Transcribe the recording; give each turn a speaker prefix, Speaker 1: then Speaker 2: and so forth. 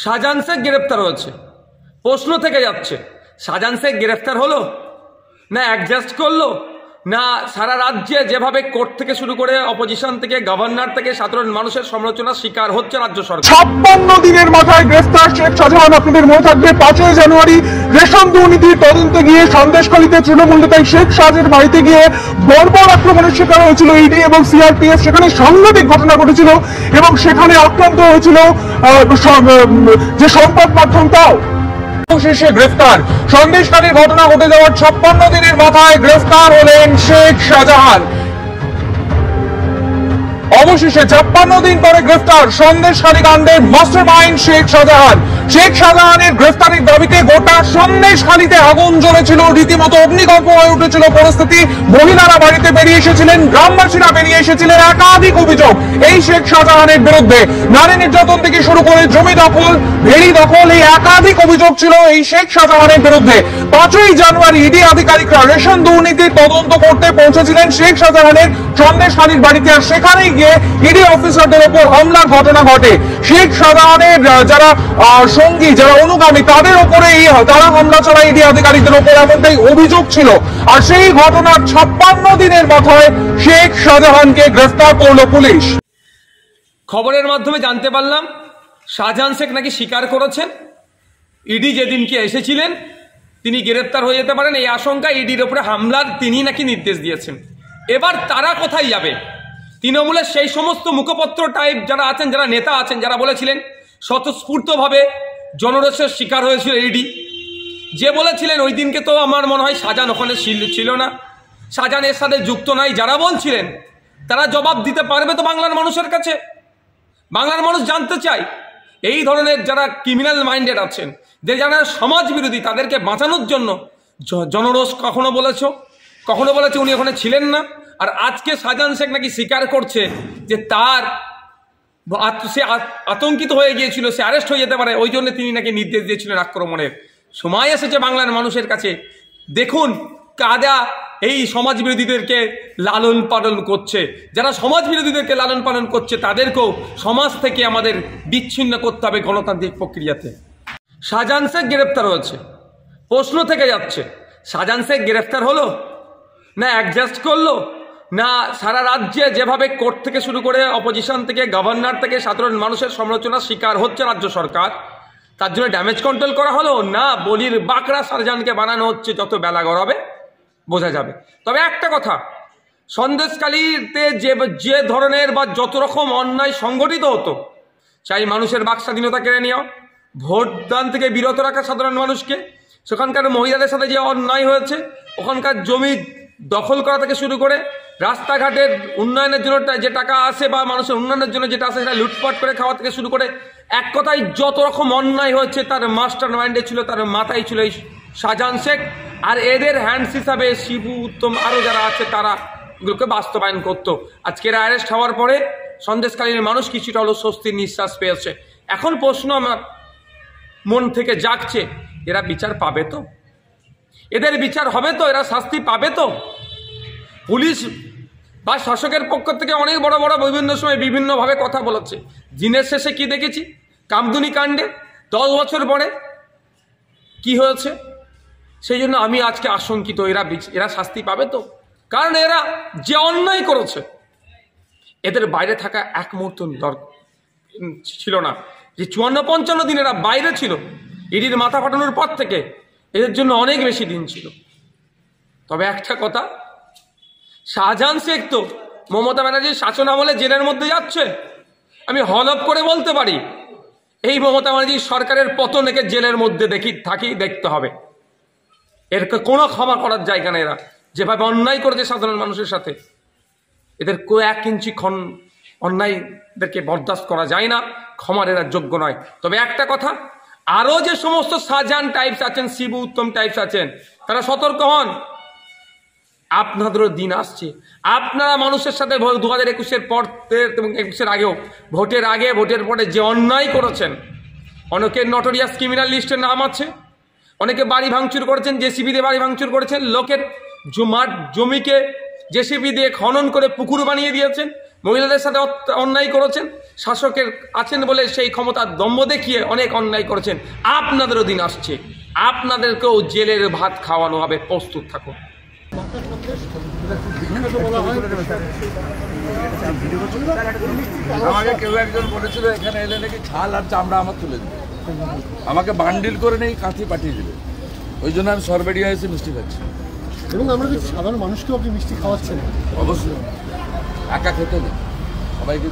Speaker 1: শাহজাহান শেখ গ্রেফতার হয়েছে। প্রশ্ন থেকে যাচ্ছে, শাহজাহান শেখ গ্রেফতার হলো না অ্যাডজাস্ট করলো, না সারা রাজ্যে যেভাবে কোর্ট থেকে শুরু করে অপোজিশন থেকে গভর্নর থেকে সাধারণ মানুষের সমালোচনার শিকার হচ্ছে রাজ্য সরকার।
Speaker 2: 56 দিনের মাথায় গ্রেফতার শেখ শাহজাহান। আপনাদের মনে থাকবে 5ই জানুয়ারি রেশন দুর্নীতির তদন্তে গিয়ে সন্দেশখালীতে তৃণমূল নেতা শেখ শাহজাহানের বাড়িতে গিয়ে বর্বর আক্রমণের শিকার হয়েছিল ইডি এবং সিআরপিএফ। সেখানে সাংঘাতিক ঘটনা ঘটেছিল এবং সেখানে আক্রান্ত হয়েছিল যে সংবাদ মাধ্যমটাও। শেষে গ্রেফতার, সন্দেশখালীর ঘটনা ঘটে যাওয়ার 56 দিনের মাথায় গ্রেফতার হলেন শেখ শাহজাহান। অবশেষে 56 দিন পরে গ্রেফতার সন্দেশখালী কাণ্ডের মাস্টারমাইন্ড শেখ শাহজাহান। শেখ শাহজাহানের গ্রেফতারির দাবিতে গোটা সন্দেশখালীতে আগুন জ্বলেছিল, রীতিমতো অগ্নিকম্প হয়ে উঠেছিল পরিস্থিতি। মহিলারা বাড়িতে বেরিয়ে এসেছিলেন, গ্রামবাসীরা বেরিয়ে এসেছিলেন। একাধিক অভিযোগ এই শেখ শাহজাহানের বিরুদ্ধে, নারী নির্যাতন থেকে শুরু করে জমি দখল, ভেড়ি দখল, এই একাধিক অভিযোগ ছিল এই শেখ শাহজাহানের বিরুদ্ধে। 5ই জানুয়ারি ইডি আধিকারিকরা রেশন দুর্নীতির তদন্ত করতে পৌঁছেছিলেন শেখ শাহজাহানের সন্দেশখালীর বাড়িতে। আর সেখানেই গিয়ে ইডি অফিসারদের উপর হামলার ঘটনা ঘটে। শেখ শাহজাহানের যারা সঙ্গী, যারা অনুগামী, তাদের উপরে তারা হামলা চালায় ইডি আধিকারিকদের উপর, এমনটাই অভিযোগ ছিল। আর সেই ঘটনার 56 দিনের মাথায় শেখ শাহজাহানকে গ্রেফতার করলো পুলিশ।
Speaker 1: খবরের মাধ্যমে জানতে পারলাম শাহজাহান শেখ নাকি স্বীকার করেছেন ইডি যেদিনকে এসেছিলেন তিনি গ্রেফতার হয়ে যেতে পারেন, এই আশঙ্কা ইডির উপরে হামলার তিনি নাকি নির্দেশ দিয়েছেন। এবার তারা কোথায় যাবে? তৃণমূলের সেই সমস্ত মুখপত্র টাইপ যারা আছেন, যারা নেতা আছেন, যারা বলেছিলেন স্বতঃস্ফূর্তভাবে জনরোষের শিকার হয়েছিল ইডি, যে বলেছিলেন ওই দিনকে তো আমার মনে হয় শাহজাহান ওখানে ছিল না, শাহজাহান এর সাথে যুক্ত নাই, যারা বলছিলেন তারা জবাব দিতে পারবে তো বাংলার মানুষের কাছে? বাংলার মানুষ জানতে চায় এই ধরনের যারা ক্রিমিনাল মাইন্ডেড আছেন, যে যারা সমাজ বিরোধী, তাদেরকে বাঁচানোর জন্য জনরোষ কখনো বলেছ, কখনো বলেছে উনি ওখানে ছিলেন না। আর আজকে শাহজাহান শেখ নাকি স্বীকার করছে যে তার সে আতঙ্কিত হয়ে গিয়েছিল, সে অ্যারেস্ট হয়ে যেতে পারে, ওই জন্য তিনি নাকি নির্দেশ দিয়েছিলেন আক্রমণের। সময় এসেছে বাংলার মানুষের কাছে, দেখুন কারা এই সমাজ বিরোধীদেরকে লালন পালন করছে। যারা সমাজ বিরোধীদেরকে লালন পালন করছে তাদেরকেও সমাজ থেকে আমাদের বিচ্ছিন্ন করতে হবে গণতান্ত্রিক প্রক্রিয়াতে। শাহজাহান শেখ গ্রেফতার হয়েছে। প্রশ্ন থেকে যাচ্ছে, শাহজাহান শেখ গ্রেফতার হলো না অ্যাডজাস্ট করলো, না সারা রাজ্যে যেভাবে কোর্ট থেকে শুরু করে অপোজিশন থেকে গভর্নর থেকে সাধারণ মানুষের সমালোচনার শিকার হচ্ছে রাজ্য সরকার, তার জন্য ড্যামেজ কন্ট্রোল করা হলো, না বলির বাঁকড়া শাহজাহানকে বানানো হচ্ছে, যত বেলা গড়াবে বোঝা যাবে। তবে একটা কথা, সন্দেশখালীতে যে ধরনের বা যত রকম অন্যায় সংগঠিত হতো, চাই মানুষের বাক স্বাধীনতা কেড়ে নেওয়া, ভোটদান থেকে বিরত রাখা সাধারণ মানুষকে, সেখানকার মহিলাদের সাথে যে অন্যায় হয়েছে, ওখানকার জমি দখল করা থেকে শুরু করে রাস্তাঘাটের উন্নয়নের জন্য যে টাকা আসে বা মানুষের উন্নয়নের জন্য যেটা আসে সেটা লুটপাট করে খাওয়া থেকে শুরু করে, এক কথায় যত রকম অন্যায় হয়েছে তার মাস্টার মাইন্ডে ছিল, তার মাথায় ছিল এই শাহজাহান শেখ। আর এদের হ্যান্ডস হিসাবে শিবু, উত্তম, আরও যারা আছে তারা এগুলোকে বাস্তবায়ন করতো। আজকের অ্যারেস্ট হওয়ার পরে সন্দেশকালীন মানুষ কিছুটা হলো স্বস্তির নিঃশ্বাস পেয়েছে। এখন প্রশ্ন আমার মন থেকে জাগছে, এরা বিচার পাবে তো? এদের বিচার হবে তো? এরা শাস্তি পাবে তো? পুলিশ বা শাসকের পক্ষ থেকে অনেক বড় বড় বিভিন্ন সময় বিভিন্নভাবে কথা বলেছে। দিনের শেষে কি দেখেছি? কামদুনি কাণ্ডে 10 বছর পরে কি হয়েছে? সেই জন্য আমি আজকে আশঙ্কিত, এরা শাস্তি পাবে তো? কারণ এরা যে অন্যায় করেছে, এদের বাইরে থাকা এক মুহূর্ত ছিল না। যে 54-55 দিন এরা বাইরে ছিল, ইডির মাথা ফাটানোর পর থেকে এদের জন্য অনেক বেশি দিন ছিল। তবে একটা কথা, শাহজাহান শেখ তো মমতা ব্যানার্জির শাসন আমলে জেলের মধ্যে যাচ্ছে। আমি হলফ করে বলতে পারি এই মমতা ব্যানার্জির সরকারের পতনকে জেলের মধ্যে দেখতে হবে। এর কোনো ক্ষমা করার জায়গা নেই। এরা যেভাবে অন্যায় করেছে সাধারণ মানুষের সাথে, এদের 1 ইঞ্চি অন্যায়দেরকে বরদাস্ত করা যায় না, ক্ষমার এরা যোগ্য নয়। তবে একটা কথা, আরও যে সমস্ত শাহজাহান টাইপস আছেন, শিবু, উত্তম টাইপস আছেন, তারা সতর্ক হন। আপনাদেরও দিন আসছে। আপনারা মানুষের সাথে 2021-এর পর এবং 21-এর আগেও, ভোটের আগে ভোটের পরে যে অন্যায় করেছেন, অনেকের নটোরিয়াস ক্রিমিনাল লিস্টের নাম আছে, অনেকে বাড়ি ভাঙচুর করেছেন, জেসিবি দিয়ে বাড়ি ভাঙচুর করেছেন, লোকের জমিকে জেসিবি দিয়ে খনন করে পুকুর বানিয়ে দিয়েছেন, মহিলাদের সাথে অন্যায় করেছেন, শাসকের আছেন বলে সেই ক্ষমতার দম্ভ দেখিয়ে অনেক অন্যায় করেছেন। আপনাদেরও দিন আসছে, আপনাদেরকেও জেলের ভাত খাওয়ানো হবে, প্রস্তুত থাকুন।
Speaker 3: আমাকে কেউ একজন বলেছিল এখানে এলে নাকি ছাল আর চামড়া আমার তুলে দিবে, আমাকে বান্ডিল করে নেই কাঁথি পাঠিয়ে দিবে। ওই জন্য আমি সরবেরিয়া এসে মিষ্টি খাচ্ছি।
Speaker 4: এবং আমরা দেখছি সাধারণ মানুষকেও আপনি মিষ্টি খাওয়াচ্ছেন।
Speaker 3: অবশ্যই একা খেতে নেই, সবাইকে